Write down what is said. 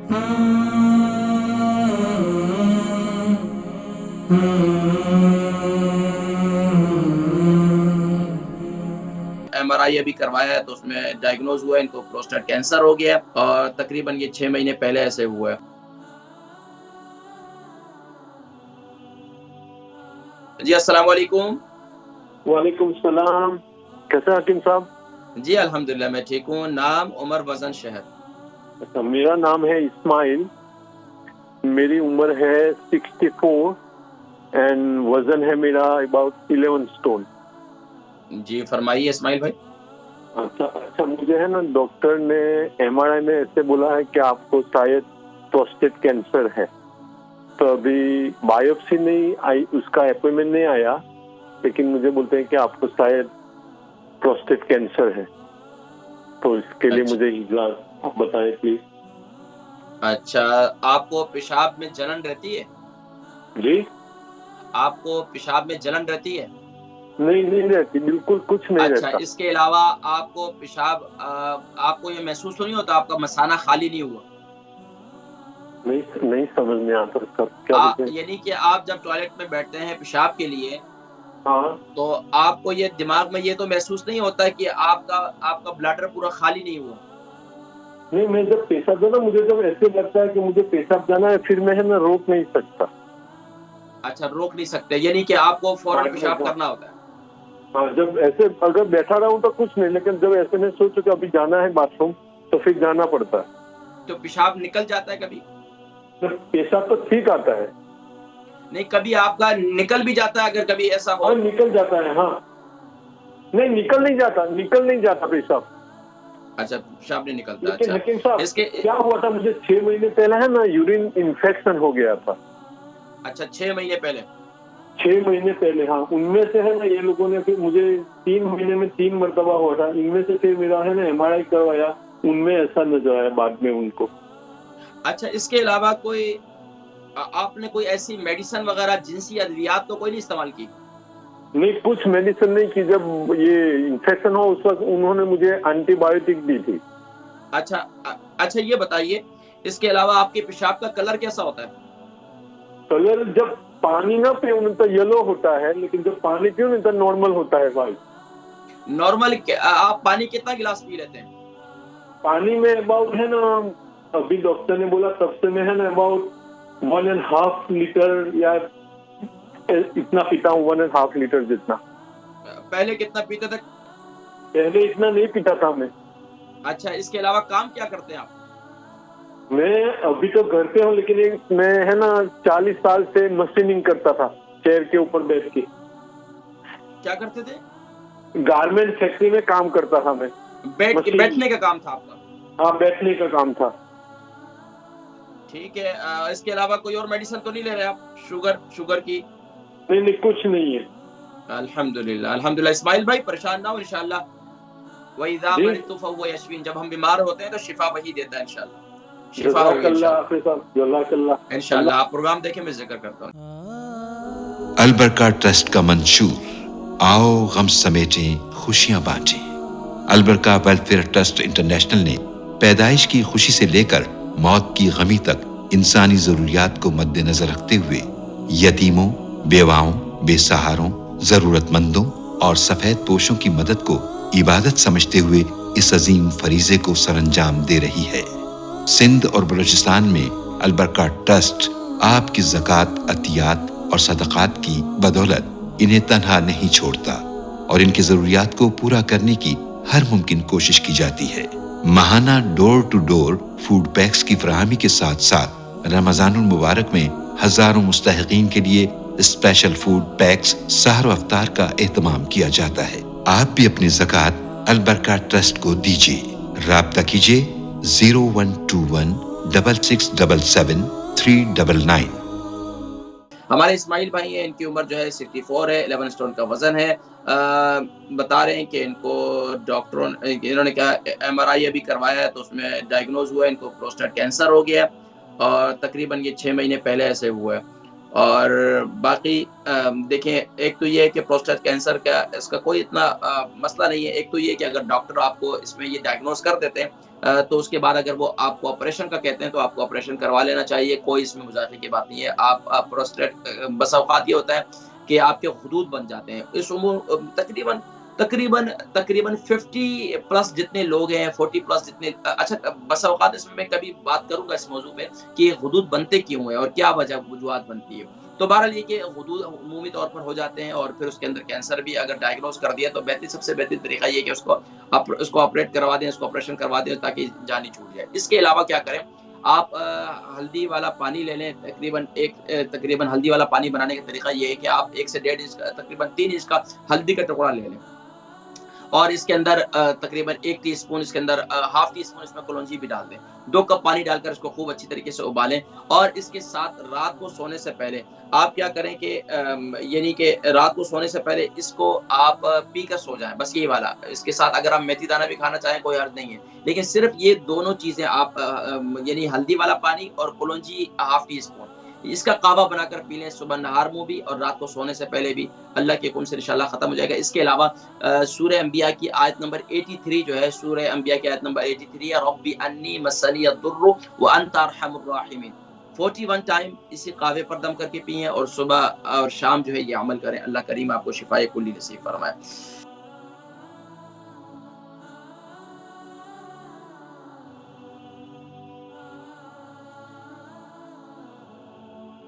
MRI ابھی کروایا ہے تو اس میں ڈائگنوز ہوا ہے ان کو پروسٹیٹ کینسر ہو گیا اور تقریباً یہ 6 مہینے پہلے ایسے ہوا ہے. جی السلام علیکم. وعلیکم السلام. کیسے حکیم صاحب؟ جی الحمدللہ میں ٹھیک ہوں. نام عمر وزن شہر. اچھا میرا نام ہے اسماعیل. میری عمر ہے 64 اینڈ وزن ہے میرا اباؤٹ 11 اسٹون. جی فرمائیے اسماعیل بھائی. اچھا مجھے ہے نا ڈاکٹر نے MRI میں ایسے بولا ہے کہ آپ کو شاید پروسٹیٹ کینسر ہے. تو ابھی بایوپسی نہیں آئی, اس کا اپوائنٹمنٹ نہیں آیا, لیکن مجھے بولتے ہیں کہ آپ کو شاید پروسٹیٹ کینسر ہے. تو اس کے لیے مجھے آپ بتائیں پلیز. اچھا آپ کو پیشاب میں جلن رہتی ہے؟ جی آپ کو پیشاب میں جلن رہتی ہے؟ نہیں رہتی, بالکل کچھ نہیں اچھا رہتا. اس کے علاوہ آپ کو پیشاب آپ کو یہ محسوس نہیں ہوتا آپ کا مثانہ خالی نہیں ہوا؟ نہیں سمجھ میں آتا اس کا کیا بولتے ہیں. یعنی کہ آپ جب ٹوائلٹ میں بیٹھتے ہیں پیشاب کے لیے ہاں تو آپ کو یہ دماغ میں یہ تو محسوس نہیں ہوتا کہ آپ کا بلیڈر پورا خالی نہیں ہوا؟ نہیں, میں جب پیشاب جانا مجھے جب ایسے لگتا ہے کہ مجھے پیشاب جانا ہے پھر میں روک نہیں سکتا. اچھا روک نہیں سکتے, یعنی کہ آپ کو فوراً پیشاب کرنا ہوتا ہے. ہاں جب ایسے اگر بیٹھا رہا ہوں تو کچھ نہیں, لیکن جب ایسے میں سوچوں کہ ابھی جانا ہے باتھ روم تو پھر جانا پڑتا ہے. تو پیشاب نکل جاتا ہے کبھی؟ پیشاب تو ٹھیک آتا ہے. نہیں کبھی آپ کا نکل بھی جاتا ہے اگر کبھی ایسا ہو؟ ہاں نکل جاتا ہے. ہاں نہیں نکل نہیں جاتا پیشاب. اچھا پیشاب نہیں نکلتا. لیکن اچھا حکیم صاحب اس کے کیا ہوا تھا مجھے 6 مہینے پہلے ہے نا یورین انفیکشن ہو گیا تھا. اچھا 6 مہینے پہلے. 6 مہینے پہلے ہاں. ان میں سے ہے نا یہ لوگوں نے پھر مجھے 3 مہینے میں 3 مرتبہ ہوا تھا. ان میں سے پھر میرا ہے نا MRI کروایا, ان میں ایسا نظر آیا بعد میں ان کو. اچھا اس کے علاوہ کوئی آپ نے کوئی ایسی میڈیسن وغیرہ جنسی ادویات تو کوئی نہیں استعمال کی؟ نہیں کچھ میڈیسن نہیں کی. جب یہ انفیکشن ہو اس وقت انہوں نے مجھے اینٹی بایوٹک دی تھی. اچھا یہ بتائیے اس کے علاوہ آپ کے پیشاب کا کلر کیسا ہوتا ہے؟ کلر جب پانی نہ پیوں تو یلو ہوتا ہے, لیکن جب پانی پیوں تو نارمل ہوتا ہے بھائی. نارمل آپ پانی کتنا گلاس پی لیتے ہیں؟ پانی میں اباؤٹ ہے نا, ابھی ڈاکٹر نے بولا تب سے میں ہے نا اباؤٹ 1.5 لیٹر یا اتنا پیتا ہوں. 1.5 لیٹر جتنا. پہلے کتنا پیتے تھے؟ پہلے اتنا نہیں پیتا تھا میں. اچھا اس کے علاوہ کام کیا کرتے ہیں آپ؟ میں ابھی تو گھر پہ ہوں, لیکن میں ہے نا 40 سال سے مشیننگ کرتا تھا چیئر کے اوپر بیٹھ کے. کیا کرتے تھے؟ گارمنٹ فیکٹری میں کام کرتا تھا میں. بیٹھنے کا کام تھا آپ کا؟ ہاں بیٹھنے کا کام تھا. ٹھیک ہے. اس کے علاوہ کوئی اور میڈیسن تو نہیں لے رہے آپ شوگر کی؟ نہیں کچھ نہیں ہے. الحمدللہ. اسماعیل بھائی پریشان نہ ہو انشاءاللہ. وَإِذَا مَرِضْتُ فَهُوَ يَشْفِينِ. جب ہم بیمار ہوتے ہیں تو شفا وہی دیتا ہے انشاءاللہ. شفا ہوگی انشاءاللہ. انشاءاللہ آپ پروگرام دیکھیں میں ذکر کرتا ہوں. البرکہ ٹرسٹ کا منشور آؤ غم سمیٹیں خوشیاں بانٹیں. البرکہ ویلفیئر ٹرسٹ انٹرنیشنل نے پیدائش کی خوشی سے لے کر موت کی غمی تک انسانی ضروریات کو مد نظر رکھتے ہوئے یتیموں, بیواؤں, بے سہاروں, ضرورت مندوں اور سفید پوشوں کی مدد کو عبادت سمجھتے ہوئے اس عظیم فریضے کو سر انجام دے رہی ہے. سندھ اور بلوچستان میں البرکہ ٹرسٹ آپ کی زکوٰۃ, عطیات اور صدقات کی بدولت انہیں تنہا نہیں چھوڑتا اور ان کی ضروریات کو پورا کرنے کی ہر ممکن کوشش کی جاتی ہے. ماہانہ ڈور ٹو ڈور فوڈ پیکس کی فراہمی کے ساتھ ساتھ رمضان المبارک میں ہزاروں مستحقین کے لیے اسپیشل فوڈ پیکس سحر و افطار کا اہتمام کیا جاتا ہے. آپ بھی اپنی زکوٰۃ البرکہ ٹرسٹ کو دیجیے. رابطہ کیجیے 0121 6677 399. ہمارے اسماعیل بھائی ہیں, ان کی عمر جو ہے 64 ہے, 11 اسٹون کا وزن ہے. بتا رہے ہیں کہ ان کو ڈاکٹروں انہوں نے کہا MRI ابھی کروایا ہے تو اس میں ڈائگنوز ہوا ہے ان کو پروسٹیٹ کینسر ہو گیا اور تقریباً یہ 6 مہینے پہلے ایسے ہوا ہے. اور باقی دیکھیں، ایک تو یہ ہے کہ پروسٹیٹ کینسر کا اس کا کوئی اتنا مسئلہ نہیں ہے. ایک تو یہ کہ اگر ڈاکٹر آپ کو اس میں یہ ڈائگنوز کر دیتے ہیں تو اس کے بعد اگر وہ آپ کو آپریشن کا کہتے ہیں تو آپ کو آپریشن کروا لینا چاہیے. کوئی اس میں مذاقے کی بات نہیں ہے. آپ پروسٹیٹ بس اوقات یہ ہوتا ہے کہ آپ کے خدود بن جاتے ہیں. اس عمر تقریباً 50 پلس جتنے لوگ ہیں، 40 پلس جتنے، اچھا بس اوقات اس میں میں کبھی بات کروں گا اس موضوع پہ کہ یہ غدود بنتے کیوں ہیں اور کیا وجوہات بنتی ہے. تو بہرحال یہ کہ غدود عمومی طور پر ہو جاتے ہیں اور پھر اس کے اندر کینسر بھی اگر ڈائگنوز کر دیا تو سب سے بہترین طریقہ یہ کہ اس کو آپریٹ کروا دیں، اس کو آپریشن کروا دیں تاکہ جان ہی چھوٹ جائے. اس کے علاوہ کیا کریں، آپ ہلدی والا پانی لے لیں. تقریباً ہلدی والا پانی بنانے کا طریقہ یہ ہے کہ آپ 1 سے 1.5 انچ کا، تقریباً 3 انچ کا ہلدی کا ٹکڑا لے لیں اور اس کے اندر تقریباً 1 ٹی اسپون، اس کے اندر ہاف ٹی اسپون اس میں کلونجی بھی ڈال دیں. 2 کپ پانی ڈال کر اس کو خوب اچھی طریقے سے ابالیں. اور اس کے ساتھ رات کو سونے سے پہلے آپ کیا کریں کہ یعنی کہ رات کو سونے سے پہلے اس کو آپ پی کر سو جائیں. بس یہی والا. اس کے ساتھ اگر آپ میتھی دانہ بھی کھانا چاہیں کوئی حرج نہیں ہے، لیکن صرف یہ دونوں چیزیں آپ یعنی ہلدی والا پانی اور کلونجی ہاف ٹی اسپون، اس کا قہوہ بنا کر پی لیں صبح نہار منہ بھی اور رات کو سونے سے پہلے بھی. اللہ کے حکم سے انشاءاللہ ختم ہو جائے گا. اس کے علاوہ سورہ انبیاء کی آیت نمبر 83 جو ہے، سورہ انبیاء کی آیت نمبر 83 ہے، رب انی مسنی الضر وانت ارحم الراحمین. 41 ٹائم اسی قہوے پر دم کر کے پئیں اور صبح اور شام جو ہے یہ عمل کریں. اللہ کریم آپ کو شفائے کلی نصیب فرمائے.